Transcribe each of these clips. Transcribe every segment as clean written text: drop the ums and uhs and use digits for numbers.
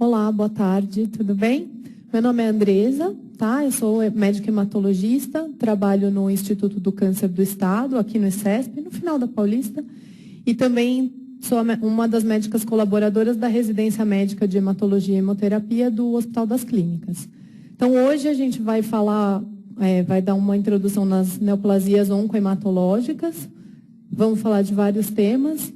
Olá, boa tarde, tudo bem? Meu nome é Andresa, tá? Eu sou médica hematologista, trabalho no Instituto do Câncer do Estado, aqui no ICESP, no final da Paulista, e também sou uma das médicas colaboradoras da residência médica de hematologia e hemoterapia do Hospital das Clínicas. Então, hoje a gente vai falar, vai dar uma introdução nas neoplasias oncohematológicas, vamos falar de vários temas.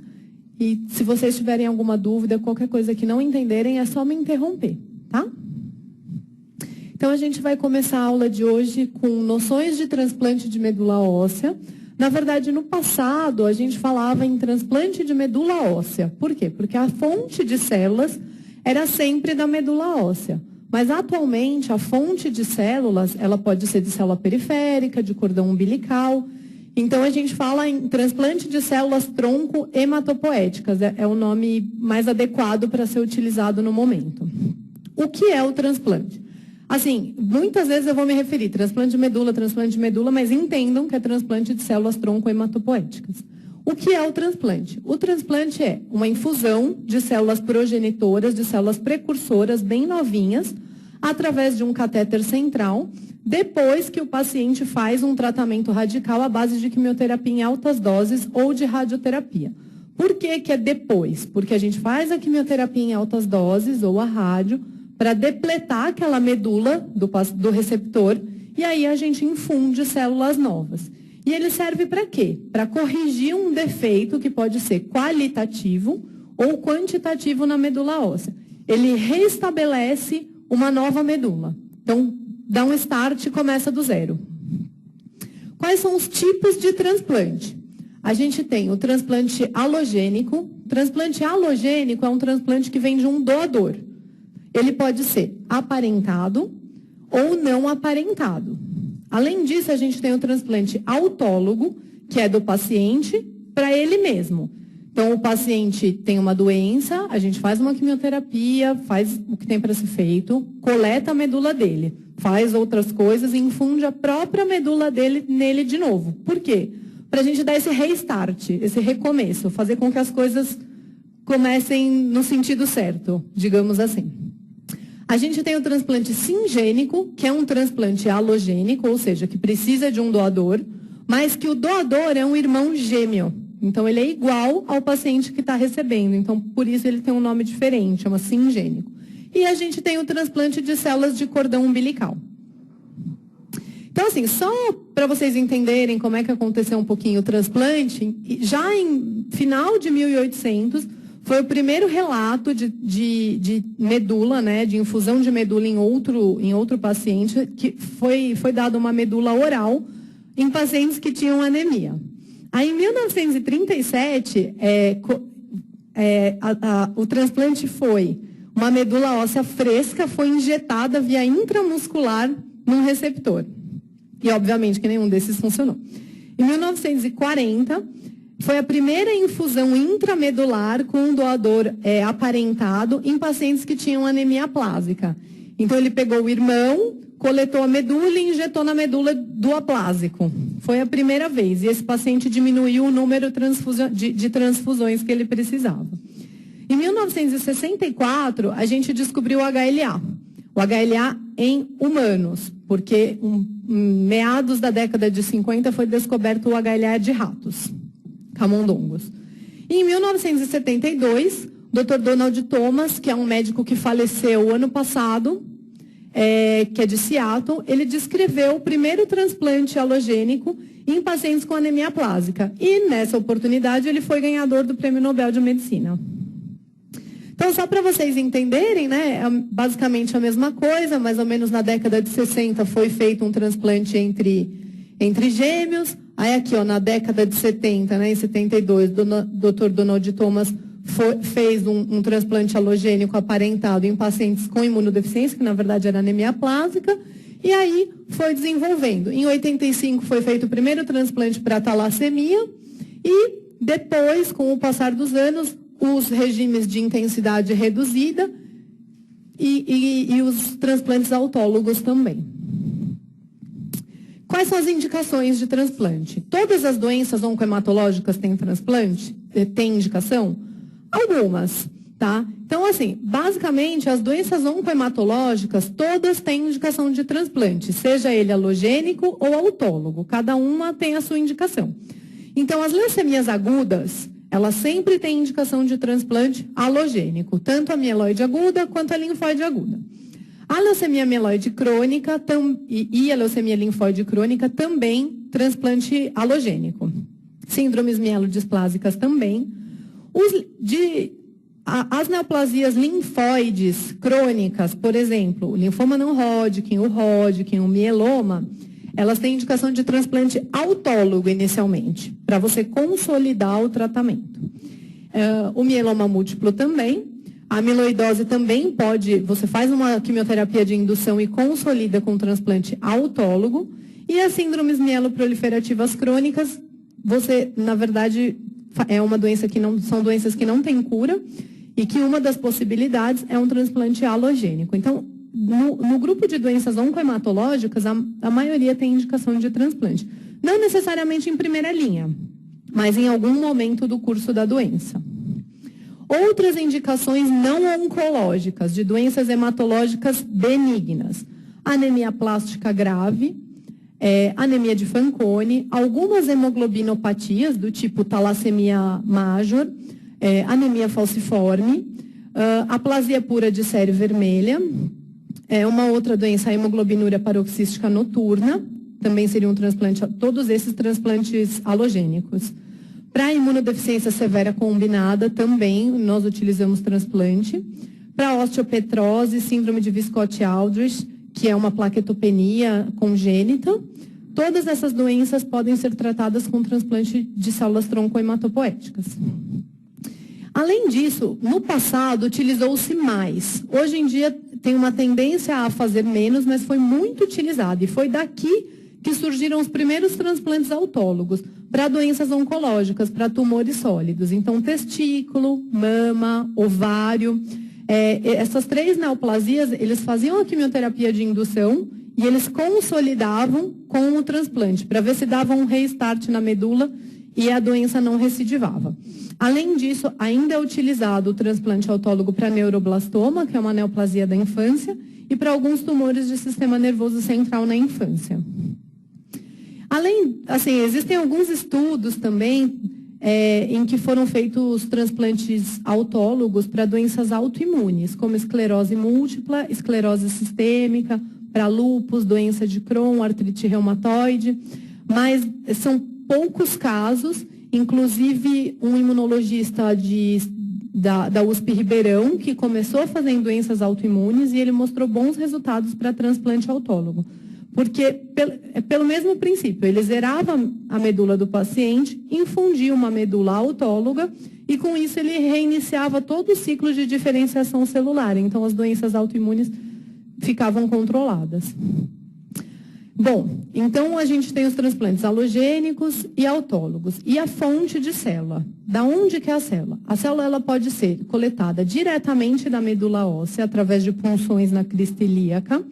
E se vocês tiverem alguma dúvida, qualquer coisa que não entenderem, é só me interromper, tá? Então, a gente vai começar a aula de hoje com noções de transplante de medula óssea. Na verdade, no passado, a gente falava em transplante de medula óssea. Por quê? Porque a fonte de células era sempre da medula óssea. Mas, atualmente, a fonte de células, ela pode ser de célula periférica, de cordão umbilical. Então, a gente fala em transplante de células tronco hematopoéticas. É o nome mais adequado para ser utilizado no momento. O que é o transplante? Assim, muitas vezes eu vou me referir transplante de medula, mas entendam que é transplante de células tronco hematopoéticas. O que é o transplante? O transplante é uma infusão de células progenitoras, de células precursoras bem novinhas, através de um catéter central, depois que o paciente faz um tratamento radical à base de quimioterapia em altas doses ou de radioterapia. Por que que é depois? Porque a gente faz a quimioterapia em altas doses ou a rádio para depletar aquela medula do receptor e aí a gente infunde células novas. E ele serve para quê? Para corrigir um defeito que pode ser qualitativo ou quantitativo na medula óssea. Ele restabelece uma nova medula. Então, dá um start e começa do zero. Quais são os tipos de transplante? A gente tem o transplante halogênico. Transplante halogênico é um transplante que vem de um doador. Ele pode ser aparentado ou não aparentado. Além disso, a gente tem o transplante autólogo, que é do paciente para ele mesmo. Então, o paciente tem uma doença, a gente faz uma quimioterapia, faz o que tem para ser feito, coleta a medula dele, faz outras coisas e infunde a própria medula dele nele de novo. Por quê? Para a gente dar esse restart, esse recomeço, fazer com que as coisas comecem no sentido certo, digamos assim. A gente tem o transplante singênico, que é um transplante halogênico, ou seja, que precisa de um doador, mas que o doador é um irmão gêmeo. Então, ele é igual ao paciente que está recebendo. Então, por isso ele tem um nome diferente, chama singênico. E a gente tem o transplante de células de cordão umbilical. Então, assim, só para vocês entenderem como é que aconteceu um pouquinho o transplante, já em final de 1800, foi o primeiro relato de medula, né, de infusão de medula em outro paciente, que foi dada uma medula oral em pacientes que tinham anemia. Aí, em 1937, o transplante foi uma medula óssea fresca, foi injetada via intramuscular num receptor. E, obviamente, que nenhum desses funcionou. Em 1940, foi a primeira infusão intramedular com um doador aparentado em pacientes que tinham anemia plásica. Então, ele pegou o irmão, coletou a medula e injetou na medula do aplásico. Foi a primeira vez. E esse paciente diminuiu o número de transfusões que ele precisava. Em 1964, a gente descobriu o HLA. O HLA em humanos, porque meados da década de 50 foi descoberto o HLA de ratos, camundongos. E em 1972, o Dr. Donald Thomas, que é um médico que faleceu ano passado, que é de Seattle, ele descreveu o primeiro transplante halogênico em pacientes com anemia plásica. E, nessa oportunidade, ele foi ganhador do Prêmio Nobel de Medicina. Então, só para vocês entenderem, né, é basicamente a mesma coisa, mais ou menos na década de 60 foi feito um transplante entre gêmeos. Aí aqui, ó, na década de 70, né, em 72, o Dr. Donald Thomas fez um transplante halogênico aparentado em pacientes com imunodeficiência, que na verdade era anemia plásica, e aí foi desenvolvendo. Em 85 foi feito o primeiro transplante para talassemia, e depois, com o passar dos anos, os regimes de intensidade reduzida e os transplantes autólogos também. Quais são as indicações de transplante? Todas as doenças oncohematológicas têm transplante? Têm indicação? Algumas. Tá? Então, assim, basicamente, as doenças oncohematológicas, todas têm indicação de transplante, seja ele alogênico ou autólogo. Cada uma tem a sua indicação. Então, as leucemias agudas, elas sempre têm indicação de transplante alogênico, tanto a mieloide aguda quanto a linfóide aguda. A leucemia mieloide crônica e a leucemia linfóide crônica também transplante alogênico. Síndromes mielodisplásicas também. As neoplasias linfóides crônicas, por exemplo, o linfoma não Hodgkin, o mieloma, elas têm indicação de transplante autólogo inicialmente, para você consolidar o tratamento. O mieloma múltiplo também. A amiloidose também pode, você faz uma quimioterapia de indução e consolida com transplante autólogo. E as síndromes mieloproliferativas crônicas, você, na verdade, é uma doença que não, são doenças que não têm cura e que uma das possibilidades é um transplante alogênico. Então, no grupo de doenças oncohematológicas, a maioria tem indicação de transplante. Não necessariamente em primeira linha, mas em algum momento do curso da doença. Outras indicações não oncológicas, de doenças hematológicas benignas. Anemia plástica grave, anemia de Fanconi, algumas hemoglobinopatias do tipo talassemia major, anemia falciforme, aplasia pura de série vermelha, uma outra doença, a hemoglobinúria paroxística noturna, também seria um transplante, todos esses transplantes alogênicos. Para imunodeficiência severa combinada, também nós utilizamos transplante. Para osteopetrose, síndrome de Viscotti-Aldrich, que é uma plaquetopenia congênita, todas essas doenças podem ser tratadas com transplante de células tronco-hematopoéticas. Além disso, no passado, utilizou-se mais. Hoje em dia, tem uma tendência a fazer menos, mas foi muito utilizado. E foi daqui que surgiram os primeiros transplantes autólogos para doenças oncológicas, para tumores sólidos. Então, testículo, mama, ovário. Essas 3 neoplasias, eles faziam a quimioterapia de indução e eles consolidavam com o transplante, para ver se dava um restart na medula e a doença não recidivava. Além disso, ainda é utilizado o transplante autólogo para neuroblastoma, que é uma neoplasia da infância, e para alguns tumores de sistema nervoso central na infância. Além, assim, existem alguns estudos também em que foram feitos transplantes autólogos para doenças autoimunes, como esclerose múltipla, esclerose sistêmica, para lúpus, doença de Crohn, artrite reumatoide, mas são poucos casos, inclusive um imunologista da USP Ribeirão, que começou fazendo doenças autoimunes e ele mostrou bons resultados para transplante autólogo. Porque, pelo mesmo princípio, ele zerava a medula do paciente, infundia uma medula autóloga e, com isso, ele reiniciava todo o ciclo de diferenciação celular. Então, as doenças autoimunes ficavam controladas. Bom, então a gente tem os transplantes alogênicos e autólogos. E a fonte de célula? Da onde que é a célula? A célula ela pode ser coletada diretamente da medula óssea, através de punções na crista ilíaca.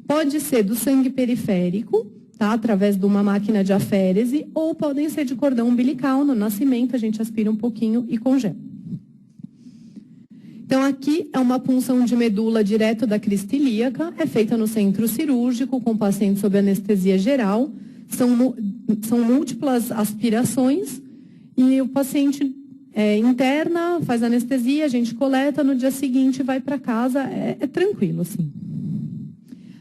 Pode ser do sangue periférico, tá? Através de uma máquina de aférese, ou podem ser de cordão umbilical. No nascimento, a gente aspira um pouquinho e congela. Então, aqui é uma punção de medula direto da crista ilíaca, é feita no centro cirúrgico, com o paciente sob anestesia geral. São múltiplas aspirações e o paciente interna, faz anestesia, a gente coleta, no dia seguinte vai para casa, é tranquilo, assim.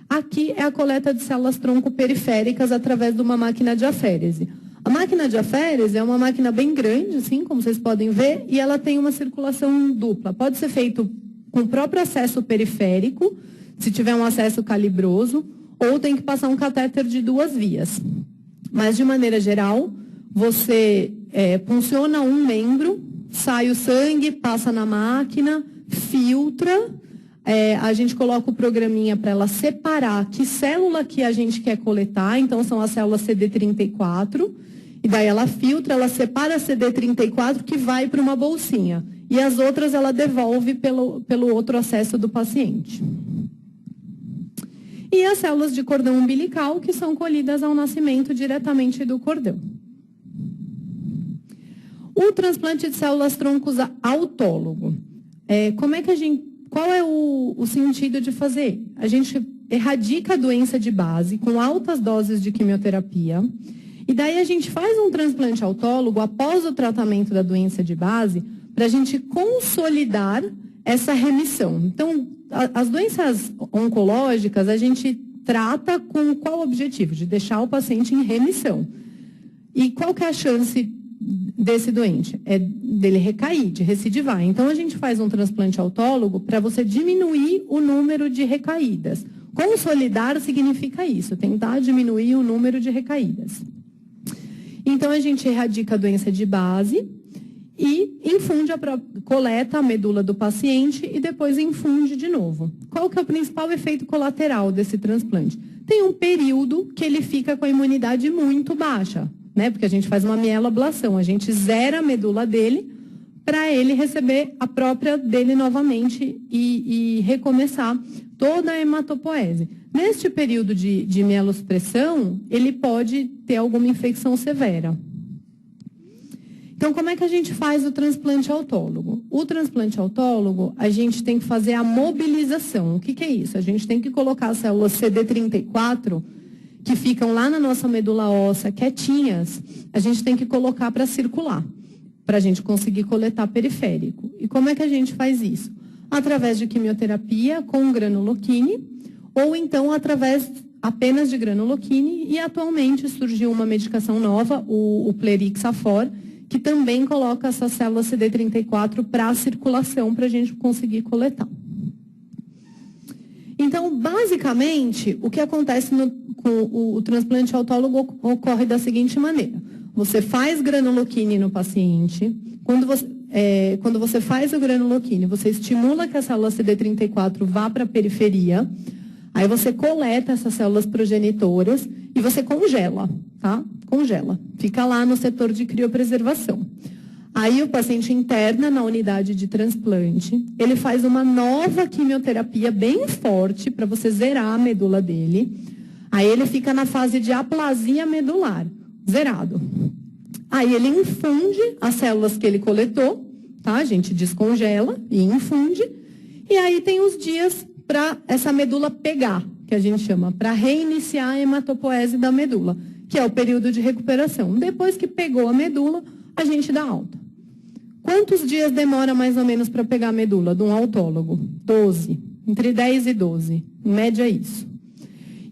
Aqui é a coleta de células tronco periféricas através de uma máquina de aférese. A máquina de aférese é uma máquina bem grande, assim, como vocês podem ver, e ela tem uma circulação dupla. Pode ser feito com o próprio acesso periférico, se tiver um acesso calibroso, ou tem que passar um catéter de 2 vias. Mas, de maneira geral, você punciona um membro, sai o sangue, passa na máquina, filtra, a gente coloca o programinha para ela separar que célula que a gente quer coletar, então são as células CD34, e daí ela filtra, ela separa a CD34 que vai para uma bolsinha, e as outras ela devolve pelo outro acesso do paciente. E as células de cordão umbilical, que são colhidas ao nascimento diretamente do cordão. O transplante de células troncos autólogo. qual é o sentido de fazer? A gente erradica a doença de base com altas doses de quimioterapia, e daí a gente faz um transplante autólogo após o tratamento da doença de base para a gente consolidar essa remissão. Então, as doenças oncológicas a gente trata com qual objetivo? De deixar o paciente em remissão. E qual que é a chance desse doente? É dele recair, de recidivar. Então, a gente faz um transplante autólogo para você diminuir o número de recaídas. Consolidar significa isso, tentar diminuir o número de recaídas. Então, a gente erradica a doença de base e infunde, coleta a medula do paciente e depois infunde de novo. Qual que é o principal efeito colateral desse transplante? Tem um período que ele fica com a imunidade muito baixa, né? Porque a gente faz uma mieloablação, a gente zera a medula dele para ele receber a própria dele novamente e recomeçar toda a hematopoese. Neste período de mielossupressão, ele pode ter alguma infecção severa. Então, como é que a gente faz o transplante autólogo? O transplante autólogo, a gente tem que fazer a mobilização. O que é isso? A gente tem que colocar as células CD34, que ficam lá na nossa medula óssea, quietinhas, a gente tem que colocar para circular, para a gente conseguir coletar periférico. E como é que a gente faz isso? Através de quimioterapia com granuloquine, ou então através apenas de granuloquine, e atualmente surgiu uma medicação nova, o Plerixafor, que também coloca essas células CD34 para a circulação, para a gente conseguir coletar. Então, basicamente, o que acontece com o transplante autólogo ocorre da seguinte maneira. Você faz granuloquine no paciente, quando você faz o granuloquine, você estimula que a célula CD34 vá para a periferia, aí você coleta essas células progenitoras e você congela, tá? Congela. Fica lá no setor de criopreservação. Aí o paciente interna na unidade de transplante, ele faz uma nova quimioterapia bem forte para você zerar a medula dele. Aí ele fica na fase de aplasia medular, zerado. Aí ele infunde as células que ele coletou, tá? A gente descongela e infunde. E aí tem os dias para essa medula pegar, que a gente chama, para reiniciar a hematopoese da medula, que é o período de recuperação. Depois que pegou a medula, a gente dá alta. Quantos dias demora mais ou menos para pegar a medula de um autólogo? 12. Entre 10 e 12. Em média é isso.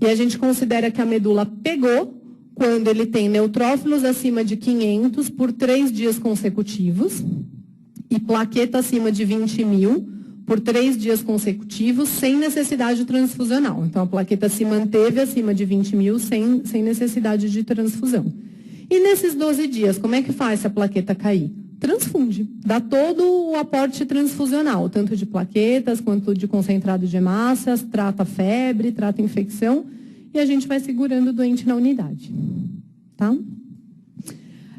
E a gente considera que a medula pegou quando ele tem neutrófilos acima de 500 por 3 dias consecutivos e plaqueta acima de 20 mil por 3 dias consecutivos sem necessidade transfusional. Então, a plaqueta se manteve acima de 20 mil sem necessidade de transfusão. E nesses 12 dias, como é que faz se a plaqueta cair? Transfunde. Dá todo o aporte transfusional, tanto de plaquetas quanto de concentrado de hemácias, trata febre, trata infecção, e a gente vai segurando o doente na unidade. Tá?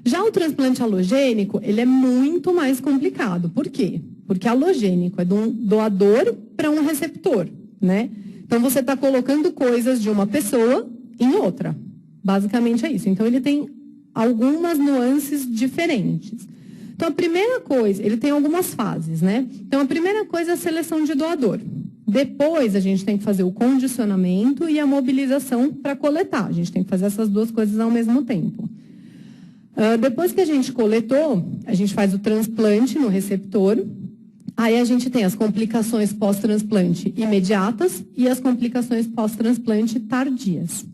Já o transplante alogênico, ele é muito mais complicado. Por quê? Porque alogênico é de um doador para um receptor, né? Então, você está colocando coisas de uma pessoa em outra. Basicamente é isso. Então, ele tem algumas nuances diferentes. Então, a primeira coisa, ele tem algumas fases, né? Então, a primeira coisa é a seleção de doador. Depois, a gente tem que fazer o condicionamento e a mobilização para coletar. A gente tem que fazer essas duas coisas ao mesmo tempo. Depois que a gente coletou, a gente faz o transplante no receptor. Aí a gente tem as complicações pós-transplante imediatas e as complicações pós-transplante tardias.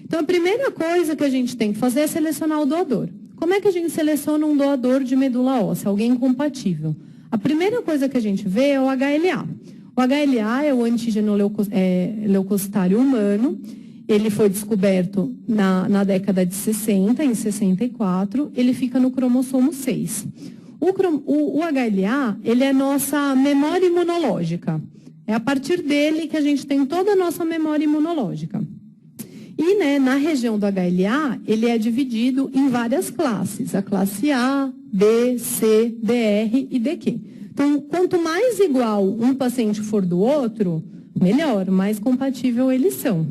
Então, a primeira coisa que a gente tem que fazer é selecionar o doador. Como é que a gente seleciona um doador de medula óssea, alguém compatível? A primeira coisa que a gente vê é o HLA. O HLA é o antígeno leucocitário humano. Ele foi descoberto na década de 60, em 64. Ele fica no cromossomo 6. O HLA, ele é nossa memória imunológica. É a partir dele que a gente tem toda a nossa memória imunológica. E, né, na região do HLA, ele é dividido em várias classes. A classe A, B, C, DR e DQ. Então, quanto mais igual um paciente for do outro, melhor, mais compatível eles são.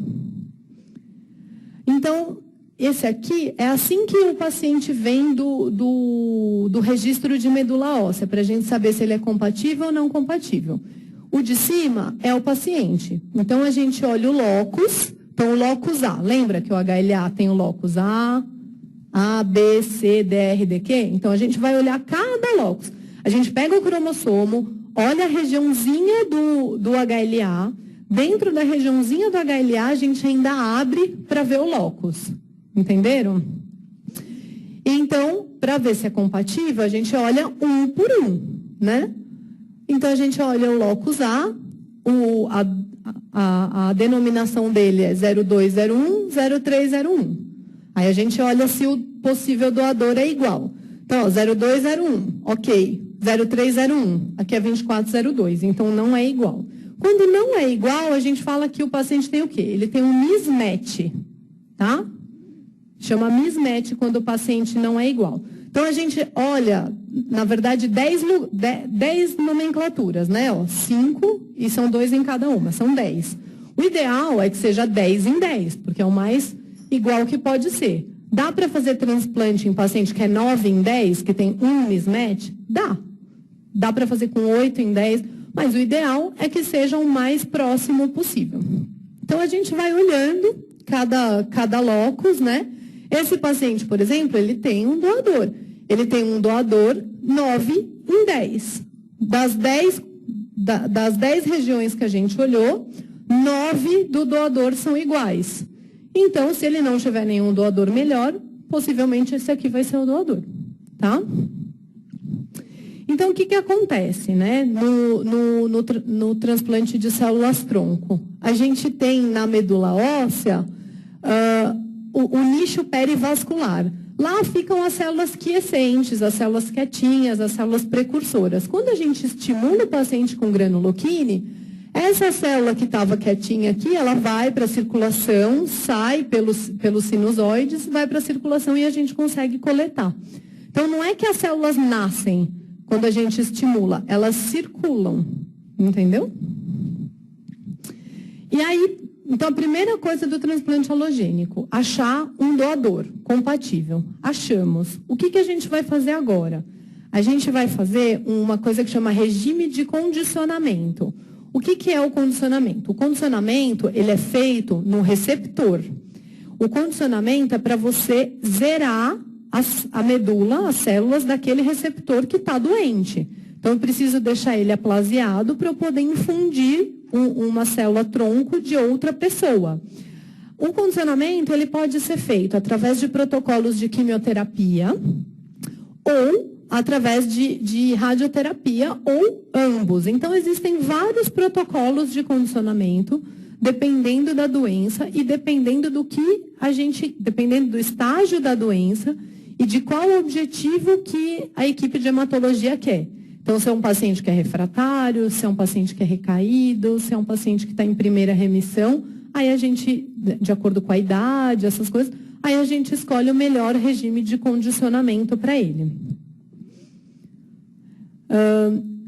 Então, esse aqui é assim que o paciente vem do registro de medula óssea, para a gente saber se ele é compatível ou não compatível. O de cima é o paciente. Então, a gente olha o locus. Então, o locus A. Lembra que o HLA tem o locus A, B, C, D, R, D, Q? Então, a gente vai olhar cada locus. A gente pega o cromossomo, olha a regiãozinha do HLA. Dentro da regiãozinha do HLA, a gente ainda abre para ver o locus. Entenderam? Então, para ver se é compatível, a gente olha um por um, né? Então, a gente olha o locus A, a denominação dele é 0201, 0301. Aí a gente olha se o possível doador é igual. Então, ó, 0201, ok. 0301, aqui é 2402, então não é igual. Quando não é igual, a gente fala que o paciente tem o quê? Ele tem um mismatch, tá? Chama mismatch quando o paciente não é igual. Então, a gente olha, na verdade, 10 nomenclaturas, né? 5 e são 2 em cada uma, são 10. O ideal é que seja 10 em 10, porque é o mais igual que pode ser. Dá para fazer transplante em paciente que é 9 em 10, que tem um mismatch? Dá. Dá para fazer com 8 em 10, mas o ideal é que seja o mais próximo possível. Então, a gente vai olhando cada locus, né? Esse paciente, por exemplo, ele tem um doador. Ele tem um doador 9 em 10. Das 10 regiões que a gente olhou, 9 do doador são iguais. Então, se ele não tiver nenhum doador melhor, possivelmente esse aqui vai ser o doador, tá? Então, o que acontece, né? No transplante de células-tronco? A gente tem na medula óssea o nicho perivascular. Lá ficam as células quiescentes, as células quietinhas, as células precursoras. Quando a gente estimula o paciente com granuloquine, essa célula que estava quietinha aqui, ela vai para a circulação, sai pelos sinusoides, vai para a circulação e a gente consegue coletar. Então, não é que as células nascem quando a gente estimula, elas circulam, entendeu? E aí, então, a primeira coisa do transplante alogênico, achar um doador compatível. Achamos. O que a gente vai fazer agora? A gente vai fazer uma coisa que chama regime de condicionamento. O que é o condicionamento? O condicionamento, ele é feito no receptor. O condicionamento é para você zerar a medula, as células daquele receptor que está doente. Então, eu preciso deixar ele aplasiado para eu poder infundir uma célula-tronco de outra pessoa. O condicionamento, ele pode ser feito através de protocolos de quimioterapia ou através de radioterapia ou ambos. Então, existem vários protocolos de condicionamento, dependendo da doença e dependendo dependendo do estágio da doença e de qual objetivo que a equipe de hematologia quer. Então, se é um paciente que é refratário, se é um paciente que é recaído, se é um paciente que está em primeira remissão, aí a gente, de acordo com a idade, essas coisas, aí a gente escolhe o melhor regime de condicionamento para ele.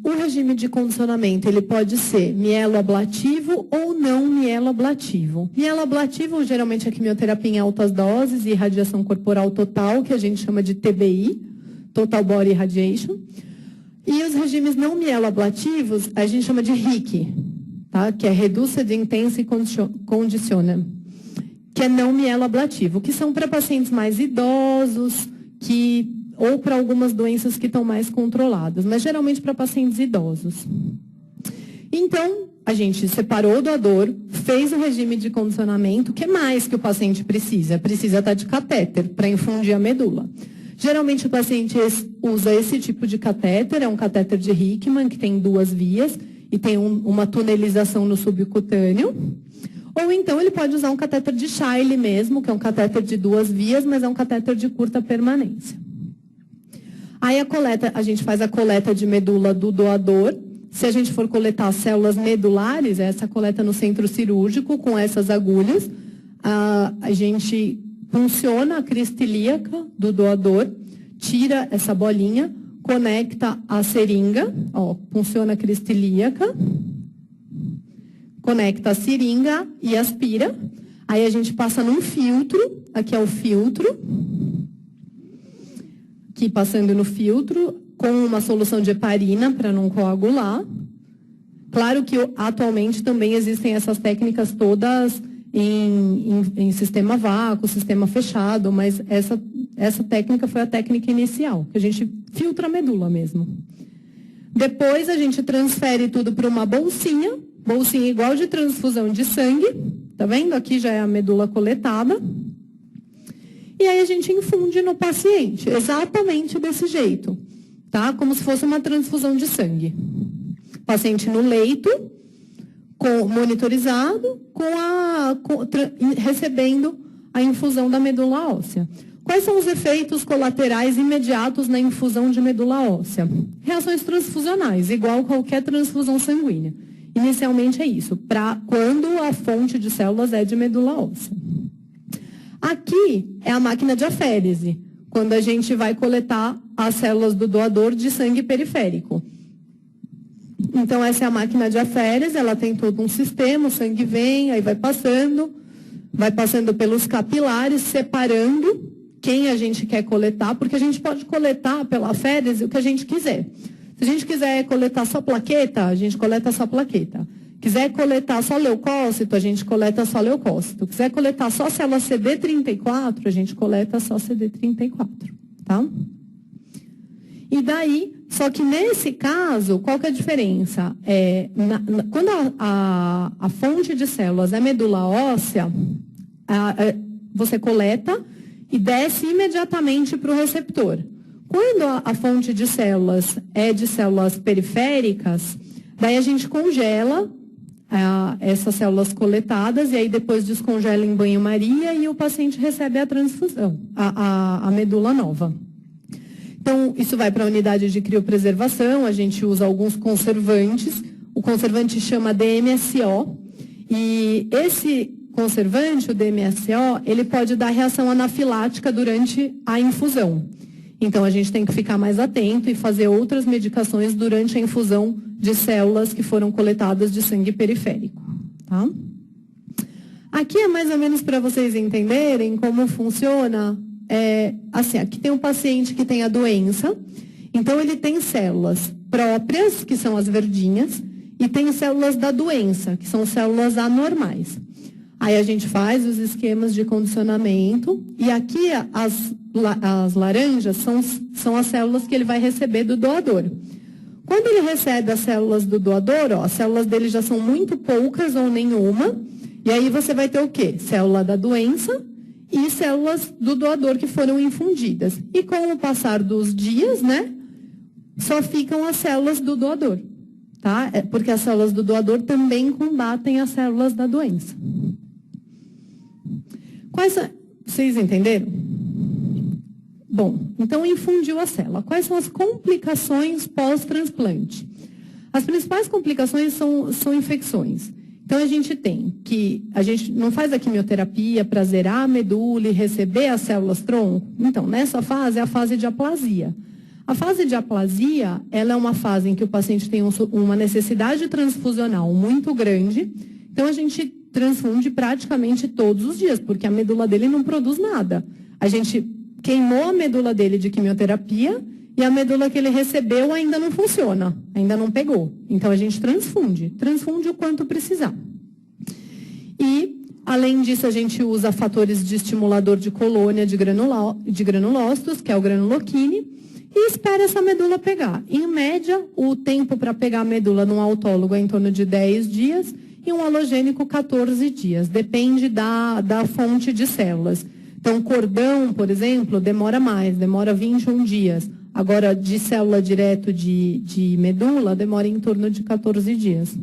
O regime de condicionamento, ele pode ser mieloablativo ou não mieloablativo. Mieloablativo, geralmente, é quimioterapia em altas doses e radiação corporal total, que a gente chama de TBI, Total Body Irradiation. E os regimes não mieloablativos, a gente chama de RIC, tá? Que é Reduced Intense Conditioner, que é não mieloablativo, que são para pacientes mais idosos, ou para algumas doenças que estão mais controladas, mas geralmente para pacientes idosos. Então, a gente separou o doador, fez o regime de condicionamento. O que mais que o paciente precisa? Precisa estar de catéter para infundir a medula. Geralmente o paciente usa esse tipo de catéter, é um catéter de Hickman, que tem 2 vias e tem uma tunelização no subcutâneo. Ou então ele pode usar um catéter de Shiley mesmo, que é um catéter de 2 vias, mas é um catéter de curta permanência. Aí a gente faz a coleta de medula do doador. Se a gente for coletar células medulares, essa coleta no centro cirúrgico com essas agulhas, a gente funciona a crista ilíaca do doador, tira essa bolinha, conecta a seringa, funciona a crista ilíaca, conecta a seringa e aspira. Aí a gente passa num filtro, aqui é o filtro, aqui passando no filtro, com uma solução de heparina para não coagular. Claro que atualmente também existem essas técnicas todas em sistema vácuo, sistema fechado, mas essa técnica foi a técnica inicial, que a gente filtra a medula mesmo. Depois a gente transfere tudo para uma bolsinha igual de transfusão de sangue, tá vendo? Aqui já é a medula coletada. E aí a gente infunde no paciente, exatamente desse jeito, tá? Como se fosse uma transfusão de sangue. Paciente no leito, monitorizado, recebendo a infusão da medula óssea. Quais são os efeitos colaterais imediatos na infusão de medula óssea? Reações transfusionais, igual qualquer transfusão sanguínea. Inicialmente é isso, para quando a fonte de células é de medula óssea. Aqui é a máquina de aférese, quando a gente vai coletar as células do doador de sangue periférico. Então, essa é a máquina de aférese, ela tem todo um sistema, o sangue vem, aí vai passando pelos capilares, separando quem a gente quer coletar, porque a gente pode coletar pela aférese o que a gente quiser. Se a gente quiser coletar só plaqueta, a gente coleta só plaqueta. Quiser coletar só leucócito, a gente coleta só leucócito. Quiser coletar só célula CD34, a gente coleta só CD34, tá? E daí, só que nesse caso, qual que é a diferença? Quando a fonte de células é medula óssea, você coleta e desce imediatamente para o receptor. Quando a fonte de células é de células periféricas, daí a gente congela essas células coletadas e aí depois descongela em banho-maria e o paciente recebe a transfusão, a medula nova. Então, isso vai para a unidade de criopreservação, a gente usa alguns conservantes, o conservante chama DMSO, e esse conservante, o DMSO, ele pode dar reação anafilática durante a infusão. Então, a gente tem que ficar mais atento e fazer outras medicações durante a infusão de células que foram coletadas de sangue periférico. Tá? Aqui é mais ou menos para vocês entenderem como funciona. Aqui tem um paciente que tem a doença, então ele tem células próprias, que são as verdinhas, e tem células da doença, que são células anormais. Aí a gente faz os esquemas de condicionamento, e aqui as laranjas são as células que ele vai receber do doador. Quando ele recebe as células do doador, as células dele já são muito poucas ou nenhuma, e aí você vai ter o quê? Célula da doença e células do doador que foram infundidas. E com o passar dos dias, né, só ficam as células do doador, tá? Porque as células do doador também combatem as células da doença. Vocês entenderam? Bom, então infundiu a célula. Quais são as complicações pós-transplante? As principais complicações são infecções. Então, a gente não faz a quimioterapia para zerar a medula e receber as células tronco. Então, nessa fase é a fase de aplasia. A fase de aplasia, ela é uma fase em que o paciente tem uma necessidade transfusional muito grande. Então, a gente transfunde praticamente todos os dias, porque a medula dele não produz nada. A gente queimou a medula dele de quimioterapia e a medula que ele recebeu ainda não funciona, ainda não pegou. Então, a gente transfunde o quanto precisar. E, além disso, a gente usa fatores de estimulador de colônia de granulócitos, que é o granuloquine, e espera essa medula pegar. Em média, o tempo para pegar a medula num autólogo é em torno de 10 dias e um halogênico 14 dias. Depende da fonte de células. Então, cordão, por exemplo, demora mais, demora 21 dias. Agora, de célula direto de medula, demora em torno de 14 dias.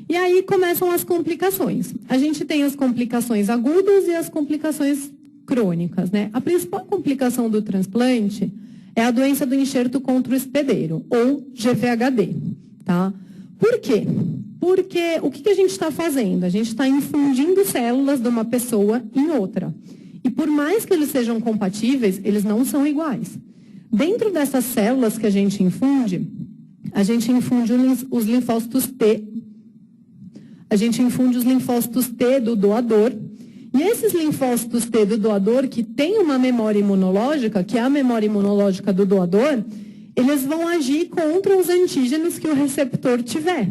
E aí começam as complicações. A gente tem as complicações agudas e as complicações crônicas, né? A principal complicação do transplante é a doença do enxerto contra o hospedeiro, ou GVHD, tá? Por quê? Porque o que a gente está fazendo? A gente está infundindo células de uma pessoa em outra. E por mais que eles sejam compatíveis, eles não são iguais. Dentro dessas células que a gente infunde os linfócitos T. a gente infunde os linfócitos T do doador. E esses linfócitos T do doador, que tem uma memória imunológica, que é a memória imunológica do doador, eles vão agir contra os antígenos que o receptor tiver.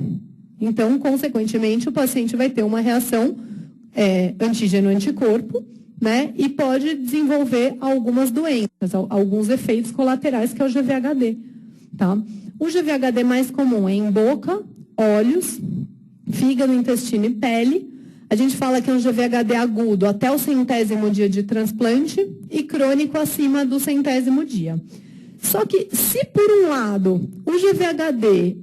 Então, consequentemente, o paciente vai ter uma reação antígeno-anticorpo, né? E pode desenvolver algumas doenças, alguns efeitos colaterais, que é o GVHD. Tá? O GVHD mais comum é em boca, olhos, fígado, intestino e pele. A gente fala que é um GVHD agudo até o 100º dia de transplante e crônico acima do 100º dia. Só que, se por um lado o GVHD,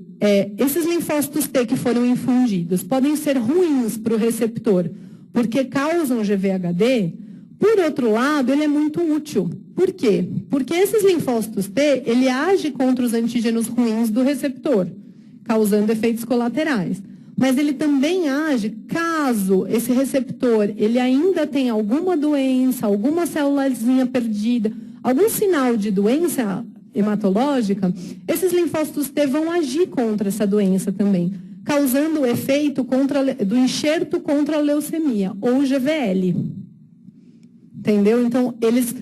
esses linfócitos T que foram infundidos, podem ser ruins para o receptor, porque causam GVHD, por outro lado, ele é muito útil. Por quê? Porque esses linfócitos T, ele age contra os antígenos ruins do receptor, causando efeitos colaterais. Mas ele também age caso esse receptor ele ainda tenha alguma doença, alguma célulazinha perdida, algum sinal de doença hematológica, esses linfócitos T vão agir contra essa doença também, causando o efeito do enxerto contra a leucemia, ou GVL. Entendeu? Então, eles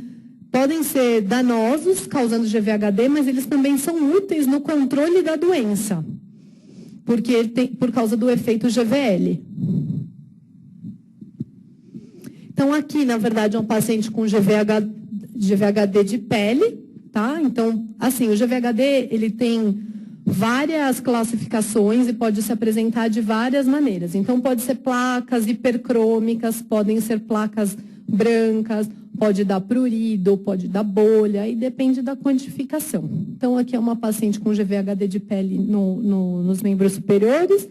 podem ser danosos, causando GVHD, mas eles também são úteis no controle da doença, por causa do efeito GVL. Então, aqui, na verdade, é um paciente com GVHD de pele, tá? Então, assim, o GVHD, ele tem várias classificações e pode se apresentar de várias maneiras. Então, pode ser placas hipercrômicas, podem ser placas brancas, pode dar prurido, pode dar bolha, e depende da quantificação. Então, aqui é uma paciente com GVHD de pele nos membros superiores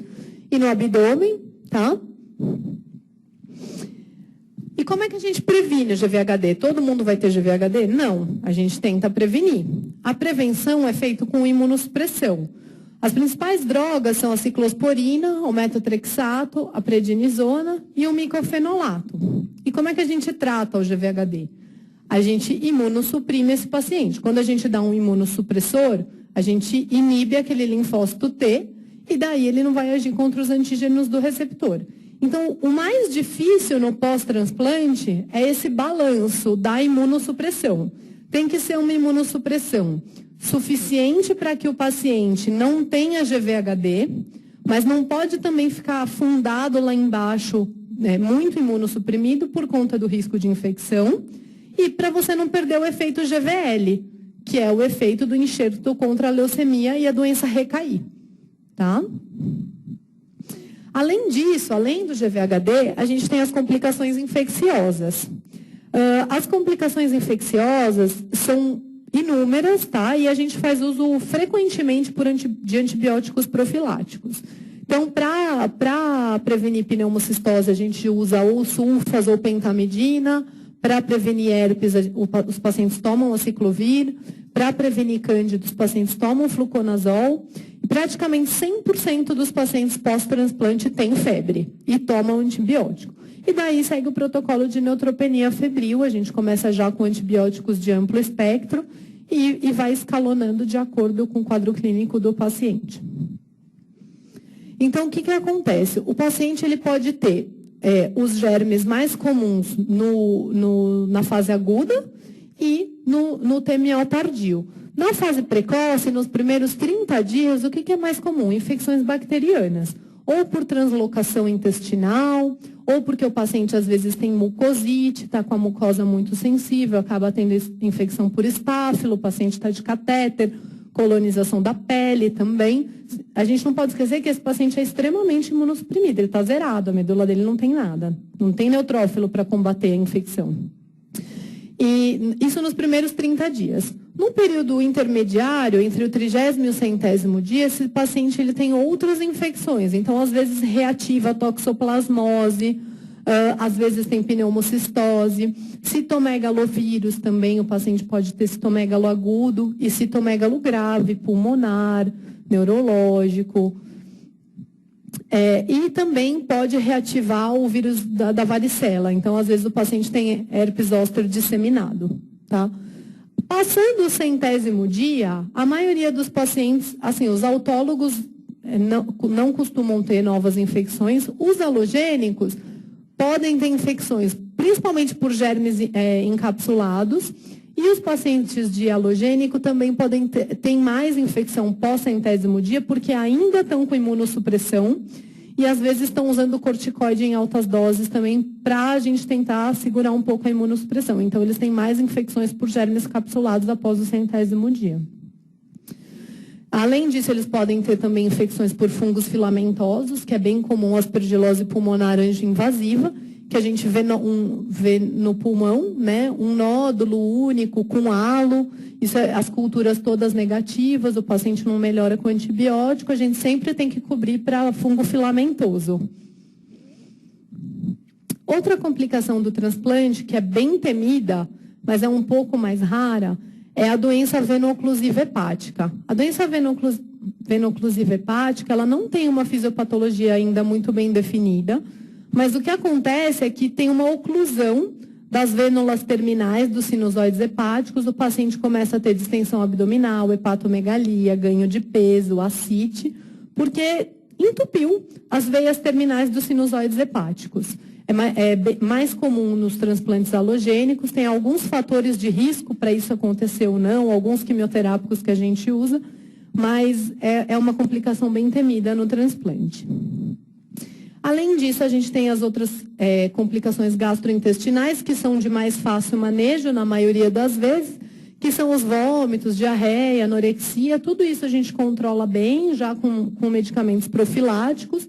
e no abdômen, tá? E como é que a gente previne o GVHD? Todo mundo vai ter GVHD? Não, a gente tenta prevenir. A prevenção é feita com imunossupressão. As principais drogas são a ciclosporina, o metotrexato, a prednisona e o micofenolato. E como é que a gente trata o GVHD? A gente imunossuprime esse paciente. Quando a gente dá um imunossupressor, a gente inibe aquele linfócito T e daí ele não vai agir contra os antígenos do receptor. Então, o mais difícil no pós-transplante é esse balanço da imunossupressão. Tem que ser uma imunossupressão suficiente para que o paciente não tenha GVHD, mas não pode também ficar afundado lá embaixo, muito imunossuprimido por conta do risco de infecção, e para você não perder o efeito GVL, que é o efeito do enxerto contra a leucemia e a doença recair. Tá? Além disso, além do GVHD, a gente tem as complicações infecciosas. As complicações infecciosas são inúmeras, tá? E a gente faz uso frequentemente de antibióticos profiláticos. Então, para prevenir pneumocistose, a gente usa ou sulfas ou pentamidina. Para prevenir herpes, os pacientes tomam aciclovir. Para prevenir cândida, os pacientes tomam fluconazol. E praticamente 100% dos pacientes pós-transplante têm febre e tomam antibiótico. E daí segue o protocolo de neutropenia febril. A gente começa já com antibióticos de amplo espectro e vai escalonando de acordo com o quadro clínico do paciente. Então, o que acontece? O paciente ele pode ter os germes mais comuns na fase aguda e no TMO tardio. Na fase precoce, nos primeiros 30 dias, o que é mais comum? Infecções bacterianas, ou por translocação intestinal, ou porque o paciente às vezes tem mucosite, está com a mucosa muito sensível, acaba tendo infecção por espáfilo, o paciente está de catéter, colonização da pele também. A gente não pode esquecer que esse paciente é extremamente imunossuprimido, ele está zerado, a medula dele não tem nada, não tem neutrófilo para combater a infecção. E isso nos primeiros 30 dias. No período intermediário, entre o 30º e o 100º dia, esse paciente ele tem outras infecções. Então, às vezes, reativa a toxoplasmose, às vezes tem pneumocistose, citomegalovírus também, o paciente pode ter citomegalo agudo e citomegalo grave, pulmonar, neurológico. E também pode reativar o vírus da varicela. Então, às vezes, o paciente tem herpes zoster disseminado. Tá? Passando o 100º dia, a maioria dos pacientes, assim, os autólogos não costumam ter novas infecções. Os halogênicos podem ter infecções, principalmente por germes encapsulados, e os pacientes de halogênico também podem ter mais infecção pós-centésimo dia, porque ainda estão com imunossupressão e às vezes estão usando corticoide em altas doses também para a gente tentar segurar um pouco a imunossupressão. Então, eles têm mais infecções por germes capsulados após o 100º dia. Além disso, eles podem ter também infecções por fungos filamentosos, que é bem comum a aspergilose pulmonar angioinvasiva, que a gente vê no pulmão, né, um nódulo único com halo, as culturas todas negativas, o paciente não melhora com antibiótico, a gente sempre tem que cobrir para fungo filamentoso. Outra complicação do transplante, que é bem temida, mas é um pouco mais rara, é a doença veno-oclusiva hepática. A doença veno-oclusiva hepática, ela não tem uma fisiopatologia ainda muito bem definida, mas o que acontece é que tem uma oclusão das vênulas terminais dos sinusoides hepáticos, o paciente começa a ter distensão abdominal, hepatomegalia, ganho de peso, ascite, porque entupiu as veias terminais dos sinusoides hepáticos. É mais comum nos transplantes halogênicos, tem alguns fatores de risco para isso acontecer ou não, alguns quimioterápicos que a gente usa, mas é uma complicação bem temida no transplante. Além disso, a gente tem as outras complicações gastrointestinais, que são de mais fácil manejo na maioria das vezes, que são os vômitos, diarreia, anorexia, tudo isso a gente controla bem, já com medicamentos profiláticos.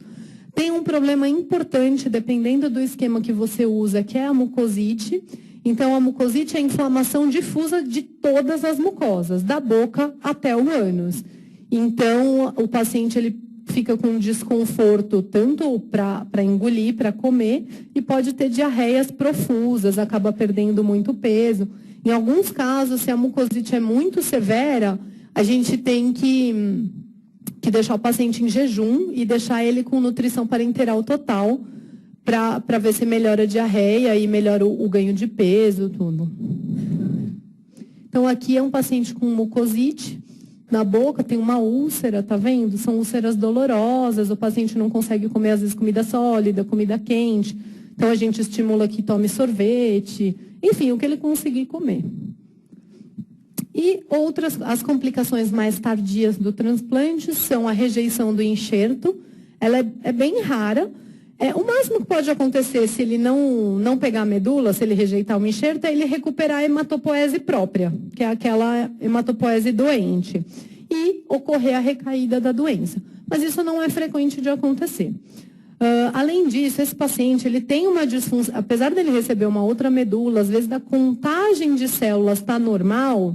Tem um problema importante, dependendo do esquema que você usa, que é a mucosite. Então, a mucosite é a inflamação difusa de todas as mucosas, da boca até o ânus. Então, o paciente ele fica com desconforto tanto para engolir, para comer, e pode ter diarreias profusas, acaba perdendo muito peso. Em alguns casos, se a mucosite é muito severa, a gente tem que deixar o paciente em jejum e deixar ele com nutrição parenteral total para ver se melhora a diarreia e melhora o ganho de peso, tudo. Então, aqui é um paciente com mucosite. Na boca tem uma úlcera, tá vendo? São úlceras dolorosas, o paciente não consegue comer, às vezes, comida sólida, comida quente. Então, a gente estimula que tome sorvete, enfim, o que ele conseguir comer. E as complicações mais tardias do transplante são a rejeição do enxerto. Ela é bem rara. O máximo que pode acontecer se ele não pegar a medula, se ele rejeitar o enxerto, é ele recuperar a hematopoese própria, que é aquela hematopoese doente, e ocorrer a recaída da doença. Mas isso não é frequente de acontecer. Além disso, esse paciente ele tem uma disfunção, apesar dele receber uma outra medula, às vezes a contagem de células está normal,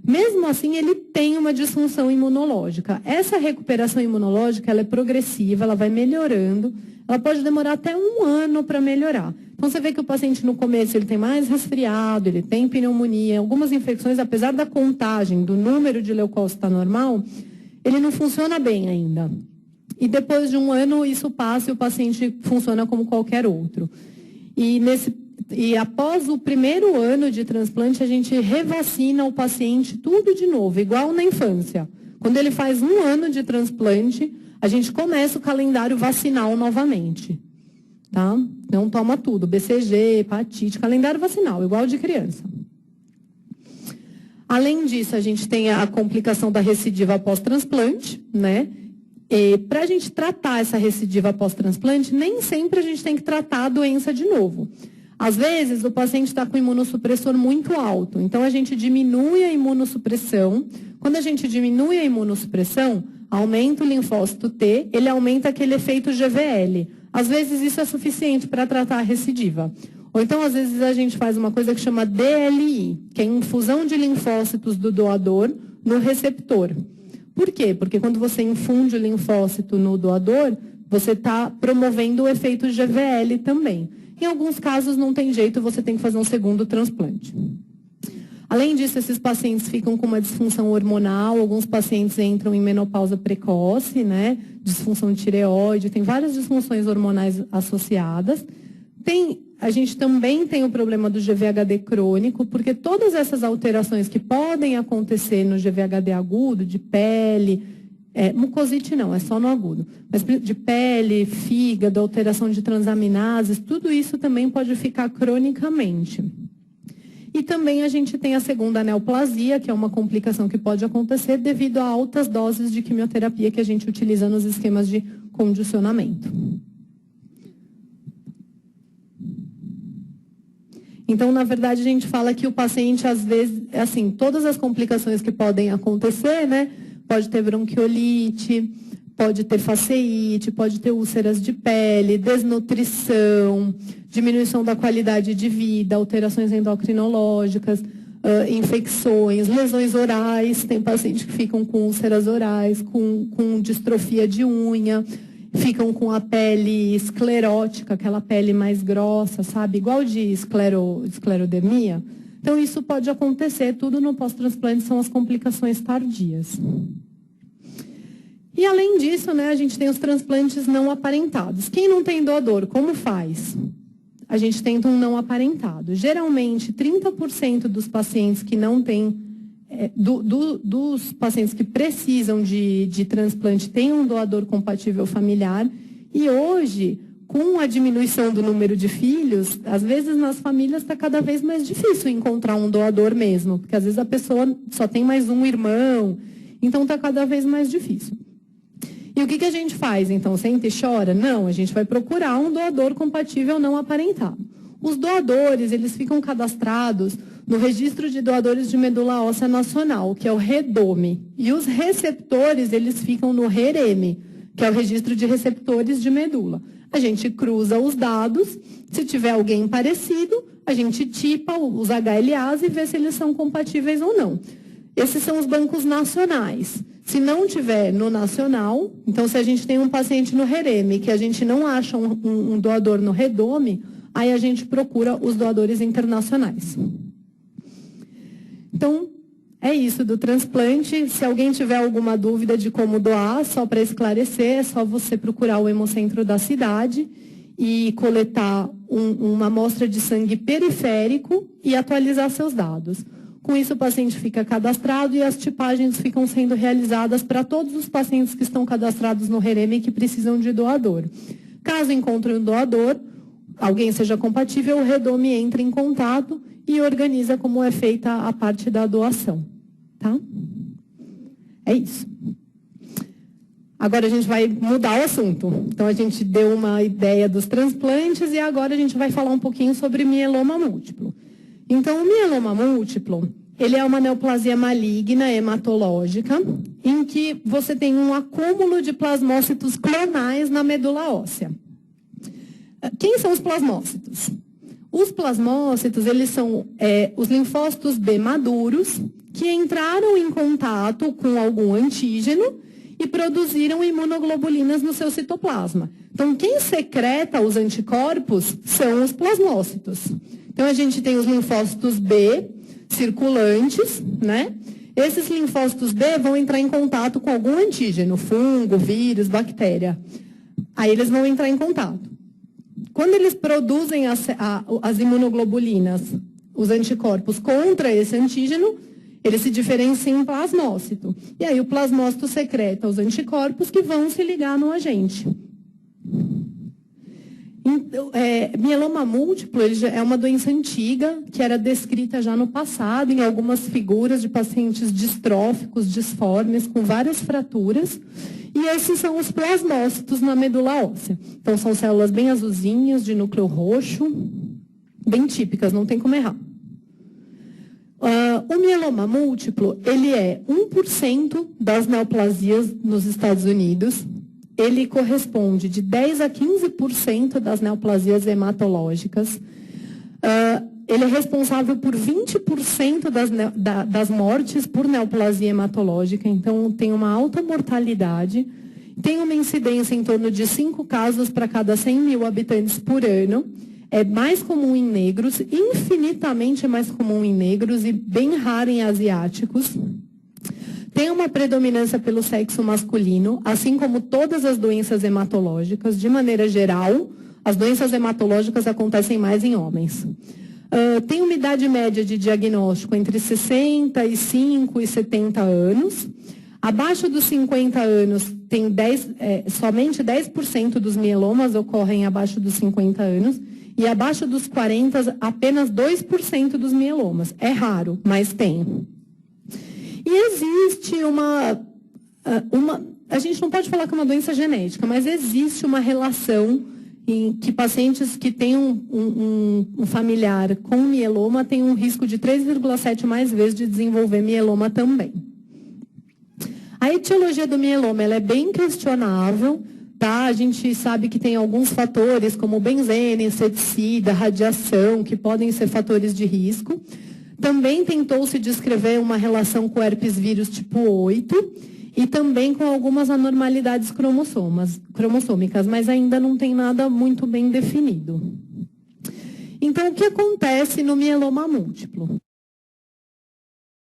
mesmo assim ele tem uma disfunção imunológica. Essa recuperação imunológica ela é progressiva, ela vai melhorando. Ela pode demorar até 1 ano para melhorar. Então, você vê que o paciente, no começo, ele tem mais resfriado, ele tem pneumonia, algumas infecções, apesar da contagem, do número de leucócitos estar normal, ele não funciona bem ainda. E depois de 1 ano, isso passa e o paciente funciona como qualquer outro. E após o primeiro ano de transplante, a gente revacina o paciente tudo de novo, igual na infância. Quando ele faz 1 ano de transplante, a gente começa o calendário vacinal novamente, tá? Então, toma tudo, BCG, hepatite, calendário vacinal, igual de criança. Além disso, a gente tem a complicação da recidiva pós-transplante, né? E para a gente tratar essa recidiva pós-transplante, nem sempre a gente tem que tratar a doença de novo. Às vezes, o paciente está com imunossupressor muito alto, então a gente diminui a imunossupressão. Quando a gente diminui a imunossupressão, aumenta o linfócito T, ele aumenta aquele efeito GVL. Às vezes isso é suficiente para tratar a recidiva. Ou então, às vezes, a gente faz uma coisa que chama DLI, que é infusão de linfócitos do doador no receptor. Por quê? Porque quando você infunde o linfócito no doador, você está promovendo o efeito GVL também. Em alguns casos, não tem jeito, você tem que fazer um segundo transplante. Além disso, esses pacientes ficam com uma disfunção hormonal, alguns pacientes entram em menopausa precoce, né? Disfunção de tireoide, tem várias disfunções hormonais associadas. A gente também tem o problema do GVHD crônico, porque todas essas alterações que podem acontecer no GVHD agudo, de pele, Mucosite não, é só no agudo. Mas de pele, fígado, alteração de transaminases, tudo isso também pode ficar cronicamente. E também a gente tem a segunda neoplasia, que é uma complicação que pode acontecer devido a altas doses de quimioterapia que a gente utiliza nos esquemas de condicionamento. Então, na verdade, a gente fala que o paciente, às vezes, assim, todas as complicações que podem acontecer, né? Pode ter bronquiolite, pode ter faceite, pode ter úlceras de pele, desnutrição, diminuição da qualidade de vida, alterações endocrinológicas, infecções, lesões orais. Tem pacientes que ficam com úlceras orais, com distrofia de unha, ficam com a pele esclerótica, aquela pele mais grossa, sabe? Igual de esclerodermia. Então, isso pode acontecer, tudo no pós-transplante são as complicações tardias. E, além disso, né, a gente tem os transplantes não aparentados. Quem não tem doador, como faz? A gente tenta um não aparentado. Geralmente, 30% dos pacientes que não têm, dos pacientes que precisam de transplante têm um doador compatível familiar. E hoje, com a diminuição do número de filhos, às vezes nas famílias está cada vez mais difícil encontrar um doador mesmo, porque às vezes a pessoa só tem mais um irmão, então está cada vez mais difícil. E o que a gente faz, então? Senta e chora? Não, a gente vai procurar um doador compatível não aparentado. Os doadores, eles ficam cadastrados no Registro de Doadores de Medula Óssea Nacional, que é o REDOME. E os receptores, eles ficam no REREME, que é o Registro de Receptores de Medula. A gente cruza os dados, se tiver alguém parecido, a gente tipa os HLAs e vê se eles são compatíveis ou não. Esses são os bancos nacionais. Se não tiver no nacional, então se a gente tem um paciente no REREME que a gente não acha um doador no REDOME, aí a gente procura os doadores internacionais. Então, é isso do transplante. Se alguém tiver alguma dúvida de como doar, só para esclarecer, é só você procurar o hemocentro da cidade e coletar uma amostra de sangue periférico e atualizar seus dados. Com isso, o paciente fica cadastrado e as tipagens ficam sendo realizadas para todos os pacientes que estão cadastrados no REREME e que precisam de doador. Caso encontrem um doador, alguém seja compatível, o REDOME entra em contato e organiza como é feita a parte da doação. Tá? É isso. Agora a gente vai mudar o assunto. Então a gente deu uma ideia dos transplantes e agora a gente vai falar um pouquinho sobre mieloma múltiplo. Então o mieloma múltiplo, ele é uma neoplasia maligna hematológica em que você tem um acúmulo de plasmócitos clonais na medula óssea. Quem são os plasmócitos? Os plasmócitos, eles são os linfócitos B maduros que entraram em contato com algum antígeno e produziram imunoglobulinas no seu citoplasma. Então, quem secreta os anticorpos são os plasmócitos. Então, a gente tem os linfócitos B circulantes, né? Esses linfócitos B vão entrar em contato com algum antígeno, fungo, vírus, bactéria. Aí eles vão entrar em contato. Quando eles produzem as imunoglobulinas, os anticorpos contra esse antígeno, ele se diferencia em plasmócito. E aí o plasmócito secreta os anticorpos que vão se ligar no agente. Então, mieloma múltiplo é uma doença antiga que era descrita já no passado em algumas figuras de pacientes distróficos, disformes, com várias fraturas. E esses são os plasmócitos na medula óssea. Então, são células bem azulzinhas, de núcleo roxo, bem típicas, não tem como errar. O mieloma múltiplo, ele é 1% das neoplasias nos Estados Unidos. Ele corresponde de 10% a 15% das neoplasias hematológicas. Ele é responsável por 20% das mortes por neoplasia hematológica, então tem uma alta mortalidade. Tem uma incidência em torno de 5 casos para cada 100 mil habitantes por ano. É mais comum em negros, infinitamente mais comum em negros e bem raro em asiáticos. Tem uma predominância pelo sexo masculino, assim como todas as doenças hematológicas. De maneira geral, as doenças hematológicas acontecem mais em homens. Tem uma idade média de diagnóstico entre 65 e 70 anos. Abaixo dos 50 anos, somente 10% dos mielomas ocorrem abaixo dos 50 anos, e abaixo dos 40, apenas 2% dos mielomas. É raro, mas tem. E existe a gente não pode falar que é uma doença genética, mas existe uma relação em que pacientes que têm um familiar com mieloma têm um risco de 3,7 mais vezes de desenvolver mieloma também. A etiologia do mieloma ela é bem questionável, tá? A gente sabe que tem alguns fatores, como benzene, inseticida, radiação, que podem ser fatores de risco. Também tentou-se descrever uma relação com herpes vírus tipo 8 e também com algumas anormalidades cromossômicas, mas ainda não tem nada muito bem definido. Então, o que acontece no mieloma múltiplo?